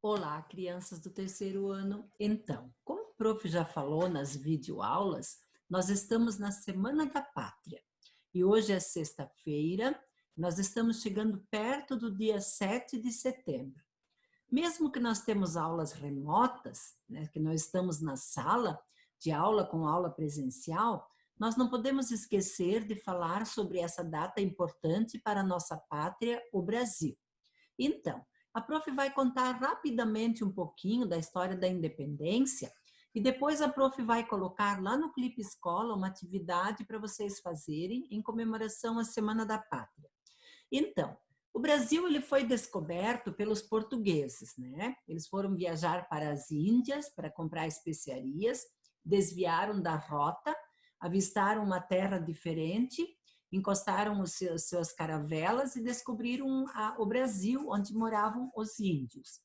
Olá, crianças do terceiro ano. Então, como o prof já falou nas videoaulas, nós estamos na Semana da Pátria. E hoje é sexta-feira, nós estamos chegando perto do dia 7 de setembro. Mesmo que nós temos aulas remotas, né, que nós estamos na sala de aula com aula presencial, nós não podemos esquecer de falar sobre essa data importante para a nossa pátria, o Brasil. Então, a prof vai contar rapidamente um pouquinho da história da independência e depois a prof vai colocar lá no Clipe Escola uma atividade para vocês fazerem em comemoração à Semana da Pátria. Então, o Brasil ele foi descoberto pelos portugueses, né? Eles foram viajar para as Índias para comprar especiarias, desviaram da rota, avistaram uma terra diferente, encostaram os seus caravelas e descobriram o Brasil, onde moravam os índios.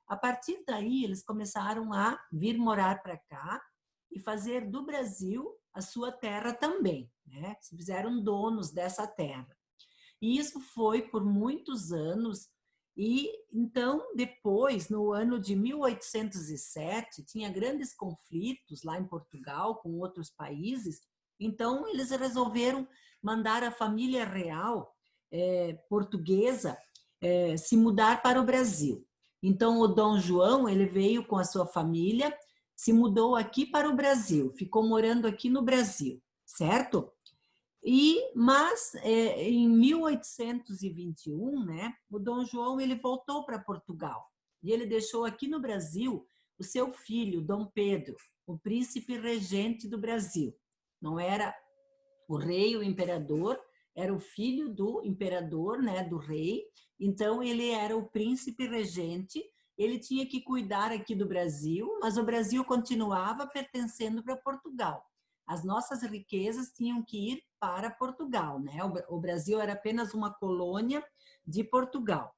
A partir daí, eles começaram a vir morar para cá e fazer do Brasil a sua terra também, né? Se fizeram donos dessa terra. E isso foi por muitos anos. E então, depois, no ano de 1807, tinha grandes conflitos lá em Portugal com outros países. Então, eles resolveram mandar a família real portuguesa se mudar para o Brasil. Então, o Dom João, ele veio com a sua família, se mudou aqui para o Brasil, ficou morando aqui no Brasil, certo? Mas em 1821, né, o Dom João ele voltou para Portugal e ele deixou aqui no Brasil o seu filho, Dom Pedro, o príncipe regente do Brasil. Não era o rei, o imperador, era o filho do imperador, né, do rei. Então ele era o príncipe regente. Ele tinha que cuidar aqui do Brasil, mas o Brasil continuava pertencendo para Portugal. As nossas riquezas tinham que ir para Portugal, né? O Brasil era apenas uma colônia de Portugal.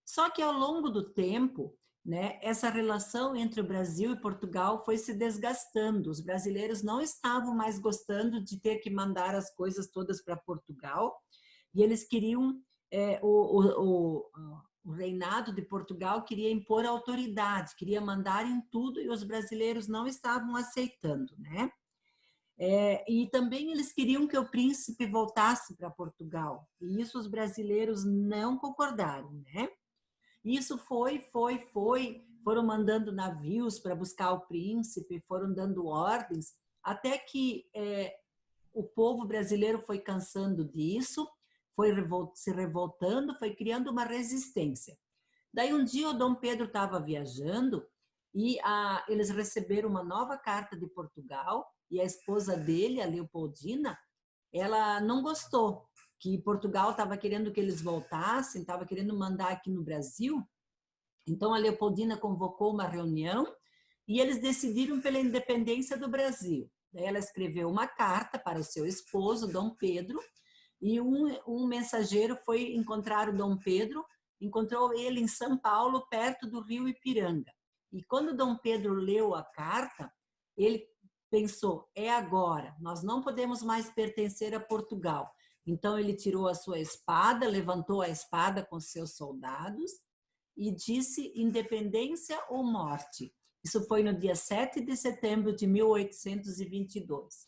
Só que ao longo do tempo, né, essa relação entre o Brasil e Portugal foi se desgastando. Os brasileiros não estavam mais gostando de ter que mandar as coisas todas para Portugal e eles queriam o reinado de Portugal queria impor autoridade, queria mandar em tudo e os brasileiros não estavam aceitando, né? E também eles queriam que o príncipe voltasse para Portugal e isso os brasileiros não concordaram, né? Isso foram mandando navios para buscar o príncipe, foram dando ordens, até que o povo brasileiro foi cansando disso, foi se revoltando, foi criando uma resistência. Daí um dia o Dom Pedro estava viajando e eles receberam uma nova carta de Portugal e a esposa dele, a Leopoldina, ela não gostou que Portugal estava querendo que eles voltassem, estava querendo mandar aqui no Brasil. Então a Leopoldina convocou uma reunião e eles decidiram pela independência do Brasil. Daí ela escreveu uma carta para o seu esposo, Dom Pedro, e um mensageiro foi encontrar o Dom Pedro, encontrou ele em São Paulo, perto do rio Ipiranga. E quando Dom Pedro leu a carta, ele pensou, é agora, nós não podemos mais pertencer a Portugal. Então ele tirou a sua espada, levantou a espada com seus soldados e disse independência ou morte. Isso foi no dia 7 de setembro de 1822.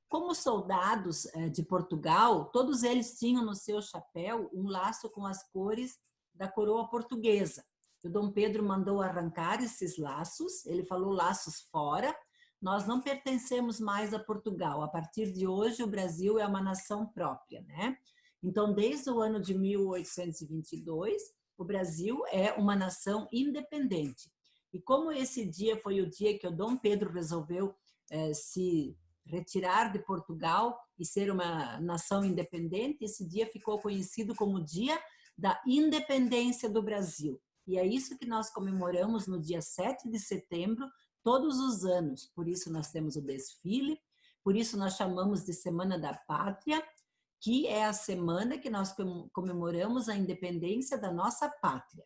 Como soldados de Portugal, todos eles tinham no seu chapéu um laço com as cores da coroa portuguesa. O Dom Pedro mandou arrancar esses laços, ele falou laços fora, nós não pertencemos mais a Portugal, a partir de hoje o Brasil é uma nação própria, né? Então, desde o ano de 1822, o Brasil é uma nação independente. E como esse dia foi o dia que o Dom Pedro resolveu se retirar de Portugal e ser uma nação independente, esse dia ficou conhecido como o Dia da Independência do Brasil. E é isso que nós comemoramos no dia 7 de setembro, todos os anos. Por isso nós temos o desfile, por isso nós chamamos de Semana da Pátria, que é a semana que nós comemoramos a independência da nossa pátria.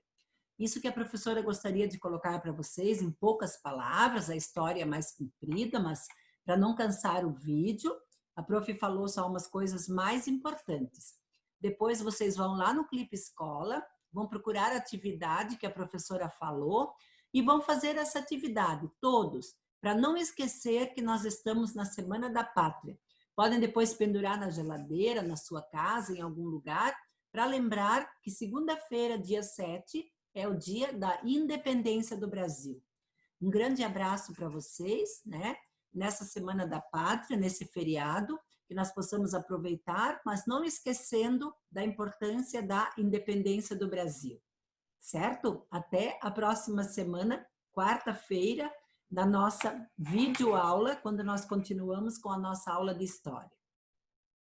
Isso que a professora gostaria de colocar para vocês em poucas palavras, a história é mais comprida, mas para não cansar o vídeo, a prof falou só umas coisas mais importantes. Depois vocês vão lá no Clipe Escola vão procurar a atividade que a professora falou e vão fazer essa atividade, todos, para não esquecer que nós estamos na Semana da Pátria. Podem depois pendurar na geladeira, na sua casa, em algum lugar, para lembrar que segunda-feira, dia 7, é o dia da independência do Brasil. Um grande abraço para vocês, né? Nessa Semana da Pátria, nesse feriado, que nós possamos aproveitar, mas não esquecendo da importância da independência do Brasil. Certo? Até a próxima semana, quarta-feira, da nossa videoaula, quando nós continuamos com a nossa aula de história.